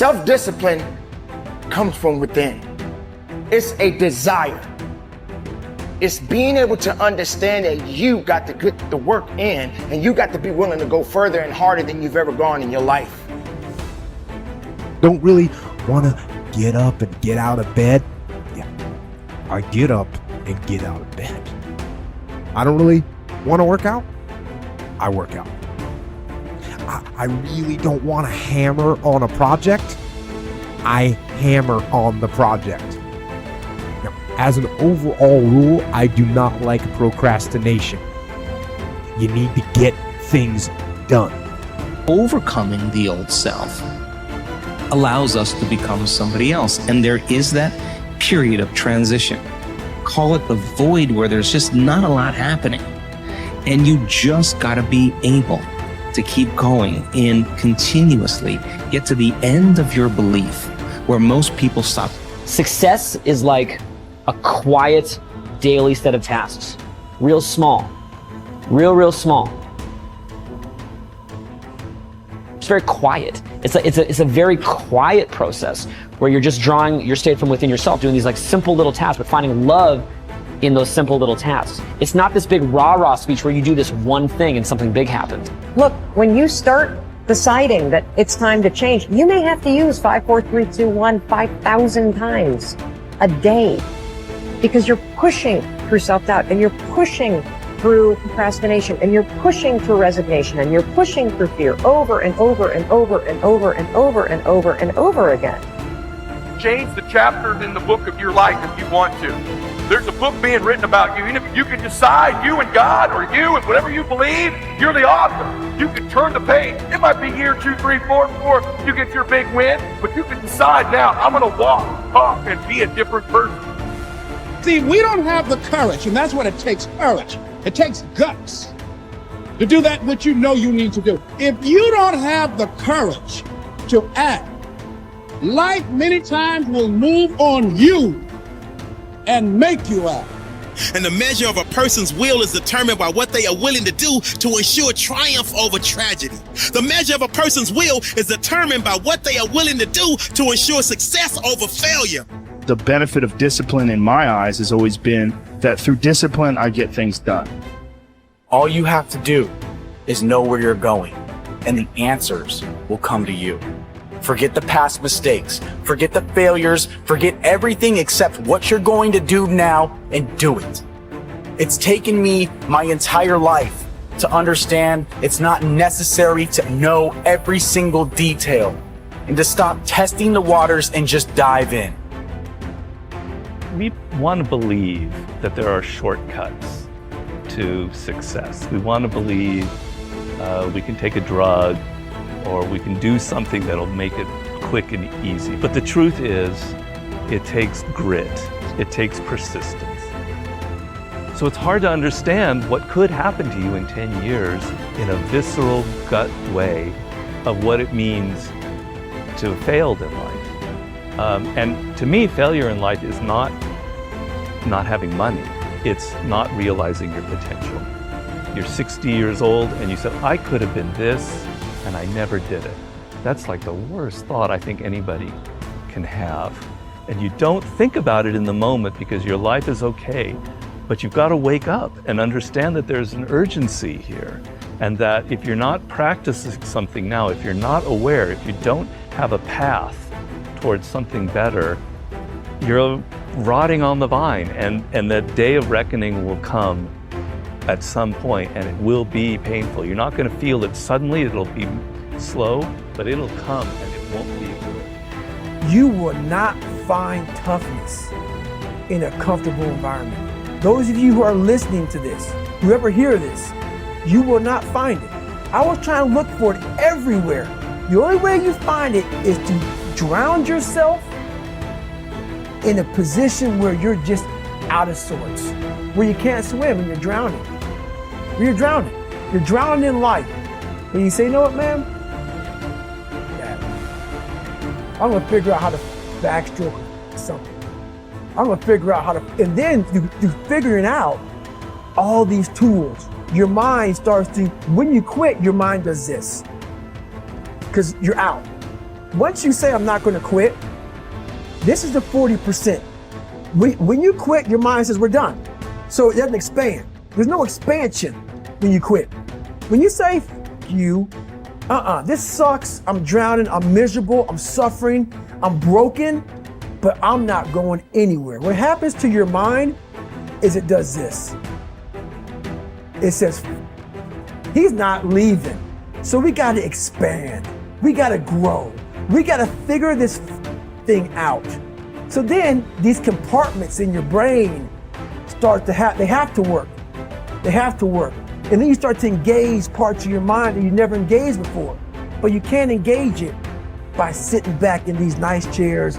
Self-discipline comes from within. It's a desire. It's being able to understand that you got to get the work in and you got to be willing to go further and harder than you've ever gone in your life. Don't really want to get up and get out of bed. Yeah, I get up and get out of bed. I don't really want to work out. I work out. I really don't want to hammer on a project. I hammer on the project. Now, as an overall rule, I do not like procrastination. You need to get things done. Overcoming the old self allows us to become somebody else. And there is that period of transition. Call it the void where there's just not a lot happening. And you just got to be able to keep going and continuously get to the end of your belief where most people stop. Success is like a quiet daily set of tasks. Real small. Real small. It's very quiet. It's a very quiet process where you're just drawing your state from within yourself, doing these like simple little tasks, but finding love in those simple little tasks. It's not this big rah-rah speech where you do this one thing and something big happens. Look, when you start deciding that it's time to change, you may have to use 5, 4, 3, 2, 1, 5,000 times a day because you're pushing through self-doubt and you're pushing through procrastination and you're pushing through resignation and you're pushing through fear over and over and over and over and over and over and over again. Change the chapters in the book of your life if you want to. There's a book being written about you. And if you can decide, you and God, or you and whatever you believe, you're the author. You can turn the page. It might be year 2, 3, 4 before you get your big win, but you can decide now, I'm going to walk, talk, and be a different person. See, we don't have the courage, and that's what it takes, courage. It takes guts to do that which you know you need to do. If you don't have the courage to act, life many times will move on you and make you act. And the measure of a person's will is determined by what they are willing to do to ensure triumph over tragedy. The measure of a person's will is determined by what they are willing to do to ensure success over failure. The benefit of discipline in my eyes has always been that through discipline, I get things done. All you have to do is know where you're going, and the answers will come to you. Forget the past mistakes, forget the failures, forget everything except what you're going to do now and do it. It's taken me my entire life to understand it's not necessary to know every single detail and to stop testing the waters and just dive in. We want to believe that there are shortcuts to success. We want to believe we can take a drug or we can do something that'll make it quick and easy. But the truth is, it takes grit. It takes persistence. So it's hard to understand what could happen to you in 10 years in a visceral gut way of what it means to have failed in life. And to me, failure in life is not having money. It's not realizing your potential. You're 60 years old and you said, I could have been this, and I never did it. That's like the worst thought I think anybody can have. And you don't think about it in the moment because your life is okay, but you've got to wake up and understand that there's an urgency here. And that if you're not practicing something now, if you're not aware, if you don't have a path towards something better, you're rotting on the vine, and that day of reckoning will come at some point, and it will be painful. You're not going to feel it suddenly, it'll be slow, but it'll come and it won't be good. You will not find toughness in a comfortable environment. Those of you who are listening to this, whoever hear this, you will not find it. I was trying to look for it everywhere. The only way you find it is to drown yourself in a position where you're just out of sorts, where you can't swim and you're drowning. Where you're drowning. You're drowning in life. And you say, you know what, man? Yeah. I'm gonna figure out how to backstroke something. I'm gonna figure out how to, and then you figuring out all these tools. Your mind starts to, when you quit, your mind does this. Because you're out. once you say, I'm not going to quit, this is the 40%. When you quit, your mind says, we're done. So it doesn't expand. There's no expansion when you quit. When you say, you, this sucks, I'm drowning, I'm miserable, I'm suffering, I'm broken, but I'm not going anywhere. What happens to your mind is it does this. It says, he's not leaving. So we got to expand. We got to grow. We got to figure this thing out. So then these compartments in your brain start to they have to work. They have to work. And then you start to engage parts of your mind that you never engaged before. But you can't engage it by sitting back in these nice chairs,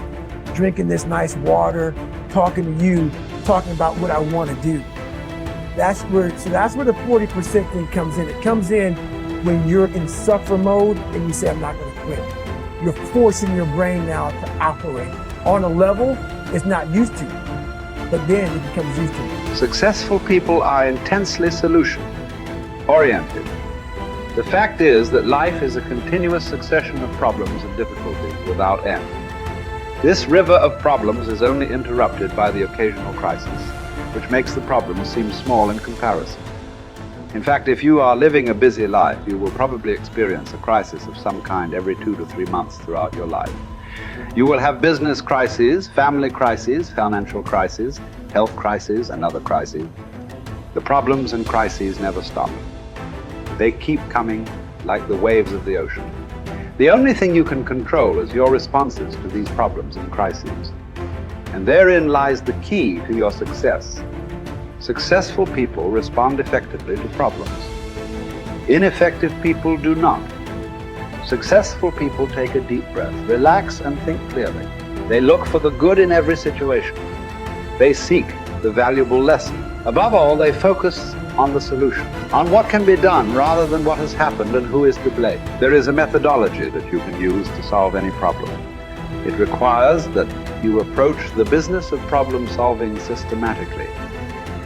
drinking this nice water, talking to you, talking about what I want to do. That's where the 40% thing comes in. It comes in when you're in suffer mode and you say, I'm not going to quit. You're forcing your brain now to operate on a level it's not used to, but then it becomes used to. Successful people are intensely solution-oriented. The fact is that life is a continuous succession of problems and difficulties without end. This river of problems is only interrupted by the occasional crisis, which makes the problem seem small in comparison. In fact, if you are living a busy life, you will probably experience a crisis of some kind every 2 to 3 months throughout your life. You will have business crises, family crises, financial crises, health crises, and other crises. The problems and crises never stop. They keep coming like the waves of the ocean. The only thing you can control is your responses to these problems and crises. And therein lies the key to your success. Successful people respond effectively to problems. Ineffective people do not. Successful people take a deep breath, relax and think clearly. They look for the good in every situation. They seek the valuable lesson. Above all, they focus on the solution, on what can be done rather than what has happened and who is to blame. There is a methodology that you can use to solve any problem. It requires that you approach the business of problem solving systematically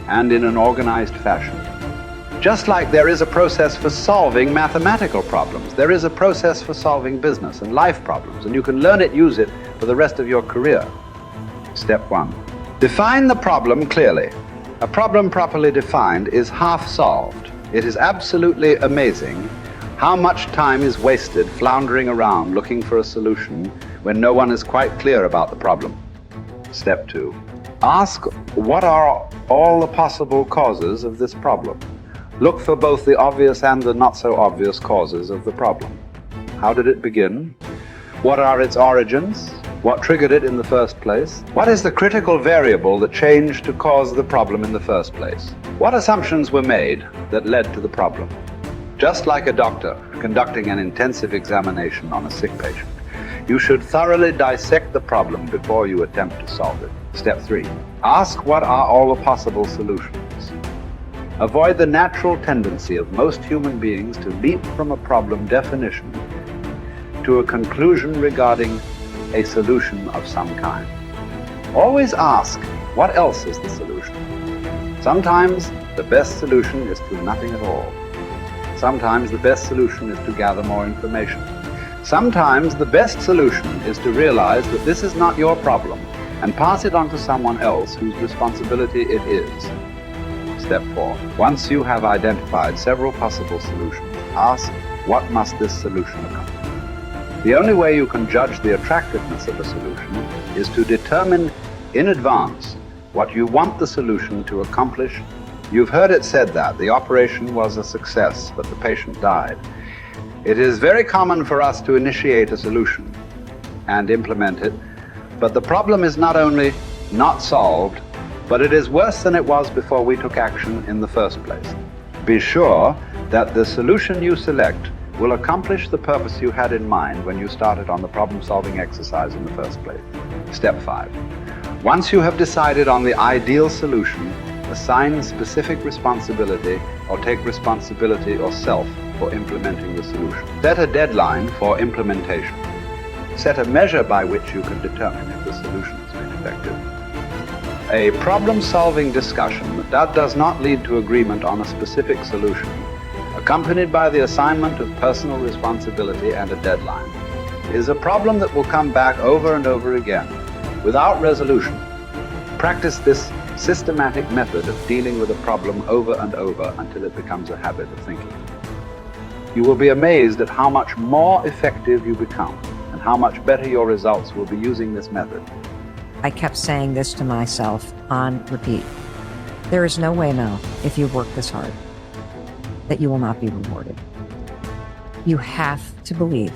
and in an organized fashion. Just like there is a process for solving mathematical problems, there is a process for solving business and life problems, and you can learn it, use it for the rest of your career. Step 1. Define the problem clearly. A problem properly defined is half solved. It is absolutely amazing how much time is wasted floundering around looking for a solution when no one is quite clear about the problem. Step 2. Ask what are all the possible causes of this problem. Look for both the obvious and the not so obvious causes of the problem. How did it begin? What are its origins? What triggered it in the first place? What is the critical variable that changed to cause the problem in the first place? What assumptions were made that led to the problem? Just like a doctor conducting an intensive examination on a sick patient, you should thoroughly dissect the problem before you attempt to solve it. Step 3. Ask what are all the possible solutions. Avoid the natural tendency of most human beings to leap from a problem definition to a conclusion regarding a solution of some kind. Always ask, what else is the solution? Sometimes the best solution is to nothing at all. Sometimes the best solution is to gather more information. Sometimes the best solution is to realize that this is not your problem and pass it on to someone else whose responsibility it is. Step 4. Once you have identified several possible solutions, ask, what must this solution accomplish? The only way you can judge the attractiveness of a solution is to determine in advance what you want the solution to accomplish. You've heard it said that the operation was a success, but the patient died. It is very common for us to initiate a solution and implement it, but the problem is not only not solved, but it is worse than it was before we took action in the first place. Be sure that the solution you select will accomplish the purpose you had in mind when you started on the problem-solving exercise in the first place. Step 5. Once you have decided on the ideal solution, assign specific responsibility or take responsibility yourself for implementing the solution. Set a deadline for implementation. Set a measure by which you can determine if the solution has been effective. A problem-solving discussion that does not lead to agreement on a specific solution, accompanied by the assignment of personal responsibility and a deadline, is a problem that will come back over and over again without resolution. Practice this systematic method of dealing with a problem over and over until it becomes a habit of thinking. You will be amazed at how much more effective you become and how much better your results will be using this method. I kept saying this to myself on repeat. There is no way, Mel, if you work this hard, that you will not be rewarded. You have to believe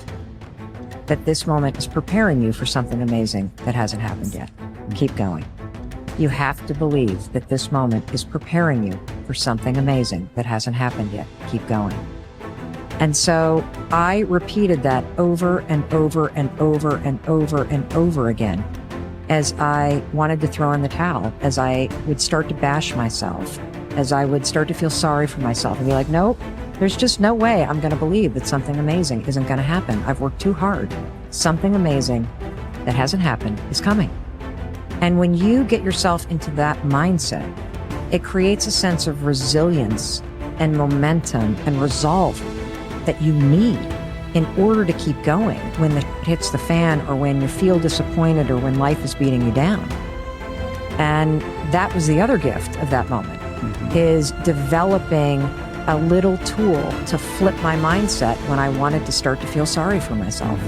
that this moment is preparing you for something amazing that hasn't happened yet. Keep going. You have to believe that this moment is preparing you for something amazing that hasn't happened yet. Keep going. And so I repeated that over and over and over and over and over again as I wanted to throw in the towel, as I would start to bash myself, as I would start to feel sorry for myself and be like, nope, there's just no way I'm going to believe that something amazing isn't going to happen. I've worked too hard. Something amazing that hasn't happened is coming. And when you get yourself into that mindset, it creates a sense of resilience and momentum and resolve that you need in order to keep going when the shit hits the fan or when you feel disappointed or when life is beating you down. And that was the other gift of that moment, is developing a little tool to flip my mindset when I wanted to start to feel sorry for myself.